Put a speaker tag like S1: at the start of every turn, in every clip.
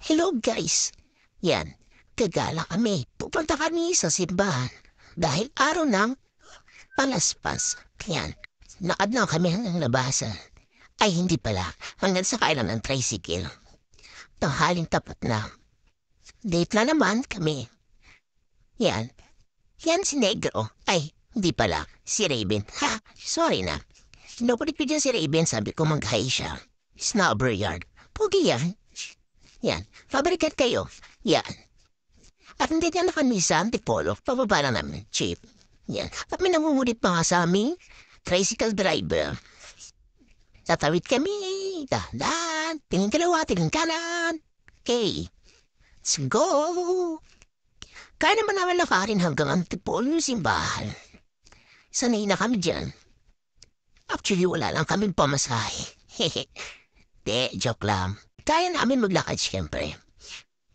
S1: Hello guys! Yan, gagala kami. Pupunta kami sa simbahan. Dahil araw ng palaspas. Yan, lakad lang kami hanggang labasan. Ay hindi pala, hanggang sa kailan ng tricycle. Tanghaling tapat na. Date na naman kami. Yan, yan si Negro. Ay, hindi pala, si Raven. Ha, sorry na. Napalit ko dyan si Raven, sabi ko mag-hi siya. Snobber yard. Pugi yan. Yan, fabrikat kayo. Yan. At hindi niya na kami sa Antipolo, pababa lang namin, cheap. Yan. At may nangungulit pa nga sa aming tricycle driver. Tatawid kami, dahan, tingin kalawa, tingin kanan. Okay, let's go. Kaya naman namin lakarin hanggang Antipolo yung simbahan. Sanay na kami dyan. Actually, wala lang kami pamasahe. Hehe. De, joke lang. Kaya namin maglakad siyempre.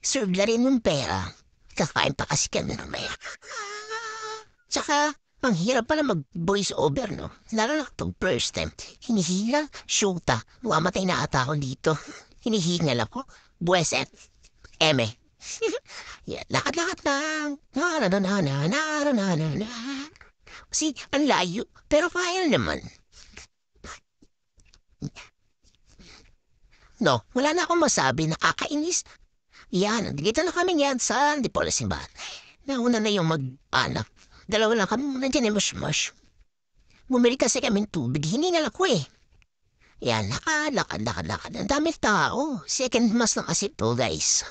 S1: Serve na rin yung pera. Kakain pa kasi kami ng maya. Tsaka, ang hirap pala mag-voice over, no? Lalo na itong first time. Hinihingal, shoota. Mamatay na ata ako dito. Hinihingal ako. Buweset. Eme. Yan, lakad-lakad lang. Na. Kasi, ang layo. Pero kaya naman. No, wala na akong masabi. Nakakainis. Yan, dito na kami yan sa Antipolo simbahan. Nauna na yung mag-anak. Dalawa lang kami muna dyan mush. Bumili kasi kami tubig. Hiningal ako eh. Yan, lakad. Ang dami tao. Second mass na kasi to, guys.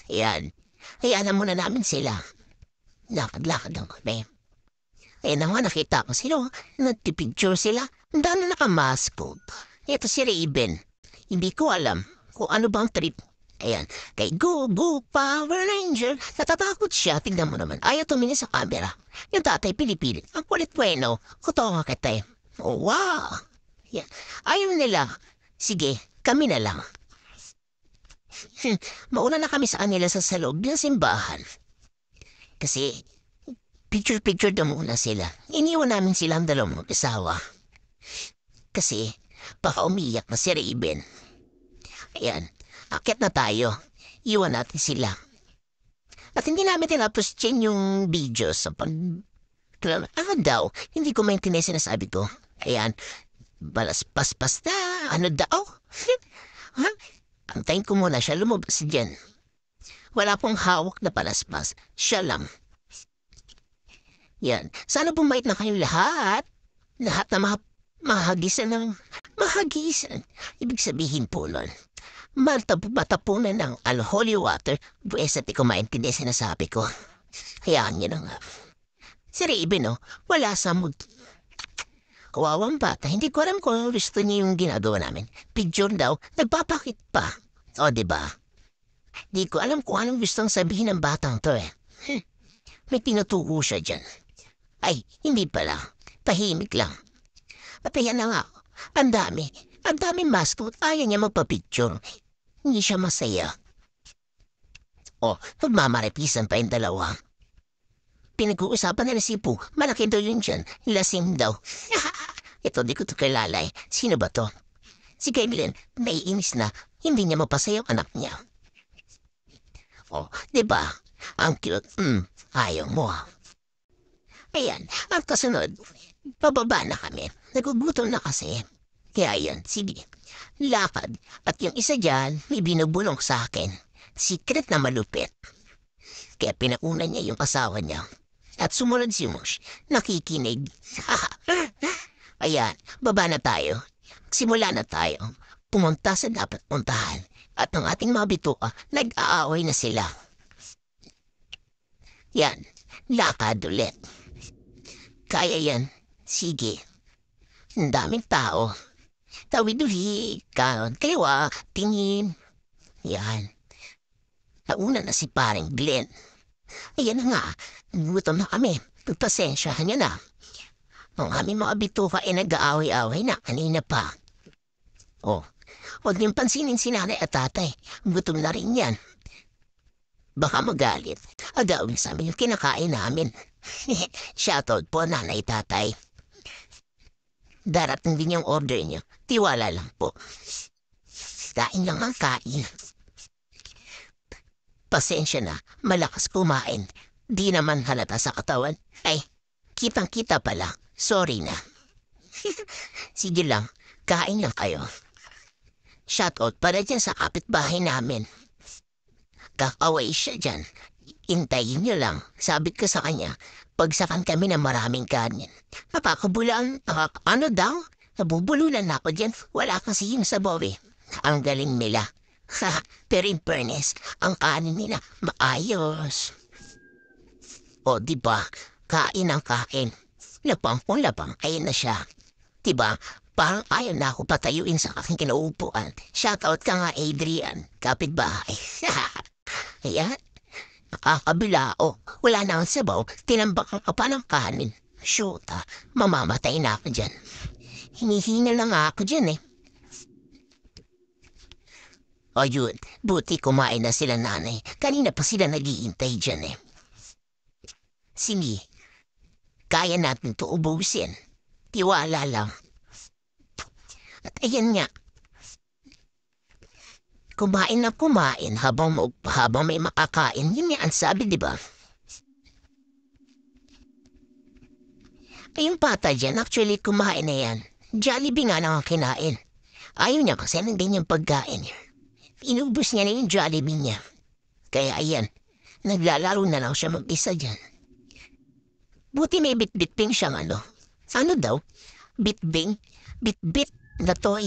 S1: Yan. Hayaan muna namin sila. Lakad lang kami. Ayan na nga, nakita ko sila. Nagtipicture sila. Ang dami nakamaskot. Ito si Raven. Hindi ko alam kung ano bang trip. Ayan, kay Go Power Ranger, natatakot siya, tignan mo naman, ayaw tumingin sa camera. Yung tatay pinipilit, ang kulit bueno, kutonga kita eh. Oh, wow! Yan. Ayaw nila, sige, kami na lang. Mauna na kami sa kanila sa loob ng simbahan. Kasi, picture na muna sila. Iniwan namin silang dalawang mag-asawa. Kasi, baka umiyak na si Raven. Ayan. Akit na tayo. Iwan natin sila. At hindi namin tinapos dyan yung video sa pag... Ano daw? Hindi ko maintindihan sinasabi ko. Ayan. Balas-paspas na. Ano daw? Ha? Antayin ko muna siya lumabas dyan. Wala pong hawak na palaspas. Siya lang. Yan. Sana bumait na kayong lahat. Lahat na mahagisan ng... Mahagisan. Ibig sabihin po nun. Matapunan ng holy water, buwes at di ko maintindihan sinasabi ko. Hayaan niyo na nga. Si Raven, no, wala sa mood. Kawawang bata, hindi ko alam kung gusto niya yung ginagawa namin. Picture daw, nagpapakit pa. O, diba? Di ko alam kung anong gustong sabihin ng batang to eh. May tinutuko siya dyan. Ay, hindi pala. Tahimik lang. At ayan na nga, ang dami mascot, ayaw niya magpa-picture. Hindi siya masaya. O, magmamaripisan pa yung dalawa. Pinag-uusapan nila si Poo, malaki daw yun dyan, lasing daw. Ito, di ko ito kilala eh. Sino ba to? Si Caitlyn, naiinis na, hindi niya mapasaya ang anak niya. O, diba? Ang cute, ayaw mo ha. Ayan, ang kasunod, pababa na kami. Nagugutom na kasi. Kaya yan, sige. Lakad. At yung isa dyan, may binubulong sa akin. Secret na malupit. Kaya pinauna niya yung asawa niya. At sumunod si Mush. Nakikinig. Ayan, baba na tayo. Simula na tayo. Pumunta sa dapat puntahan. At ang ating mga bituka, nag-aaway na sila. Yan, lakad ulit. Kaya yan, sige. Ang daming tao. Tawid-uwi, kaliwa, tingin. Yan. Nauna na si paring Glenn. Ayan na nga, gutom na kami. Pagpasensyahan niya na. Ang aming mga bituka ay nag-aaway-aaway na kanina pa. Oh, huwag niyong pansinin si nanay at tatay. Gutom na rin yan. Baka magalit. Agawin sa amin yung kinakain namin. Shoutout po nanay tatay. Darating din yung order niyo. Tiwala lang po. Kain lang ang kain. Pasensya na, malakas kumain. Di naman halata sa katawan. Ay, kitang-kita pala. Sorry na. Sige lang, kain lang kayo. Shoutout para dyan sa kapitbahay namin. Kakaway siya dyan. Intayin niyo lang. Sabi ko sa kanya, pagsakan kami ng maraming kanin. Napakabulaan, ano daw? Nabubulunan na ako dyan. Wala kasi yung sabaw eh. Ang galing nila. Pero in fairness, ang kanin nila maayos. O diba, kain ang kain. Lapang kung lapang, ayun na siya. Diba, parang ayaw na ako patayuin sa aking kinaupuan. Shoutout ka nga Adrian, kapitbahay. Ayan, nakakabilao. Wala na ang sabaw, tinambakan ka pa ng kanin. Shoot mamamatay na ako dyan. Hinihinga lang ako dyan eh. O yun, buti kumain na sila nanay. Kanina pa sila nag-iintay dyan eh. Sige, kaya natin to ubusin. Tiwala lang. At ayan nga, kumain na kumain habang may makakain. Yun nga ang sabi, di ba? Ay, yung pata dyan, actually kumain na yan. Jollibee nga nang kinain. Ayaw niya kasi ng ganyang pagkain. Inubos niya na yung Jollibee niya. Kaya ayan, naglalaro na lang siya mag-isa dyan. Buti may bit-bit-ping siyang ano. Ano daw? Bit-bing? Bit-bit na toy.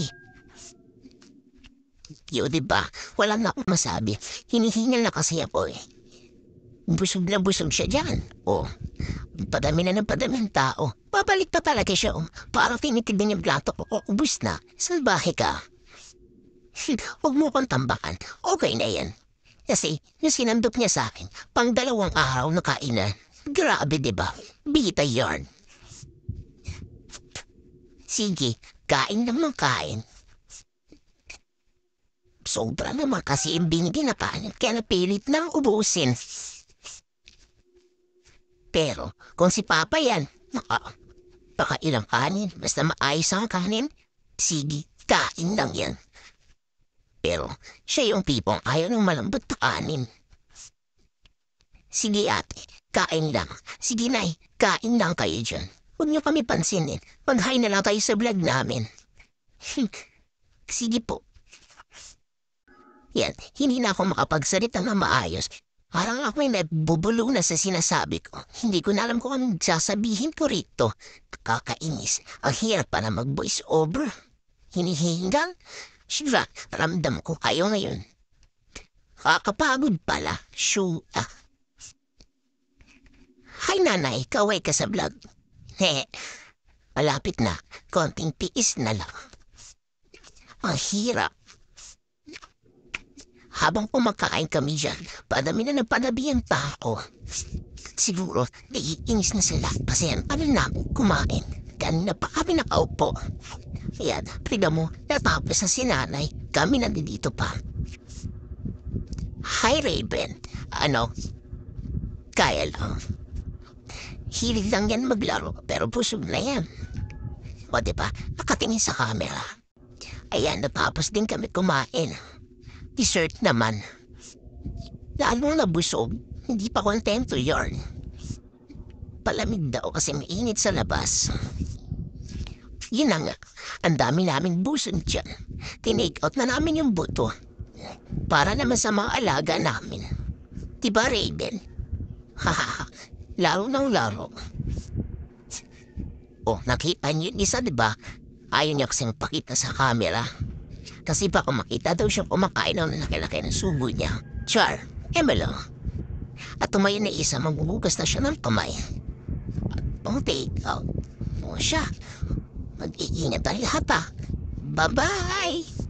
S1: Yo, diba? Wala na akong masabi. Hinihingal na kasi ako eh. Busog na busog siya dyan. O, padami na ng padami ng tao. Babalik pa talaga siya. Parang tinitignan yung plato ko. Ubus na. Salbahe ka. Huwag mo kong tambakan. Okay na yan. Kasi yung sinandok niya sa akin, pang 2 araw na kainan. Grabe, diba? Bita yarn. Sige, kain naman kain. Sobra naman kasi yung binigay na kanin, kaya napilit nang ubusin. Pero, kung si Papa yan, pakailang kanin, basta maayos ang kanin, sige, kain lang yan. Pero, siya yung tipong ayaw ng malambot na kanin. Sige ate, kain lang. Sige nay, kain lang kayo dyan. Huwag niyo kami pansinin. Mag-hi na lang kayo sa vlog namin. Sige po. Yan, hindi na ako makapagsalita na maayos. Parang ako may nabubulo na sa sinasabi ko. Hindi ko na alam kung anong sasabihin ko rito. Kakainis. Ang hirap pa na mag-voice over. Hinihingal. Sira, ramdam ko kayo ngayon. Kakapagod pala. Shoo. Hi nanay, kaway ka sa vlog. Malapit na. Konting tiis na lang. Ang hirap. Habang kumakain kami dyan, padami na nagpadabi ang tao. Siguro, naiinis na sila kasi ano namin kumain. Kanina pa kami nakaupo. Ayan, tignan mo, natapos na si nanay. Kami nandito pa. Hi Raven. Ano? Kaya lang. Hilig lang yan maglaro, pero busog na yan. O diba, nakatingin sa camera. Ayan, natapos din kami kumain. Dessert naman. Lalo na busog, hindi pa kontento yarn. Palamig daw kasi mainit sa labas. Yun na nga, ang dami naming busog dyan. Tinake out na namin yung buto. Para naman sa mga alaga namin. Diba Raven? Hahaha, laro ng laro. Oh, nakita niyo yung isa diba? Ayaw niya kasing pakita sa camera. Kasi baka makita daw siya kumakain ng laki-laki ng subo niya. Char, emelo. At tumayo na isa, magbubugas na siya ng kamay. At pang take out. O siya, mag-iingat ang lahat. Bye-bye!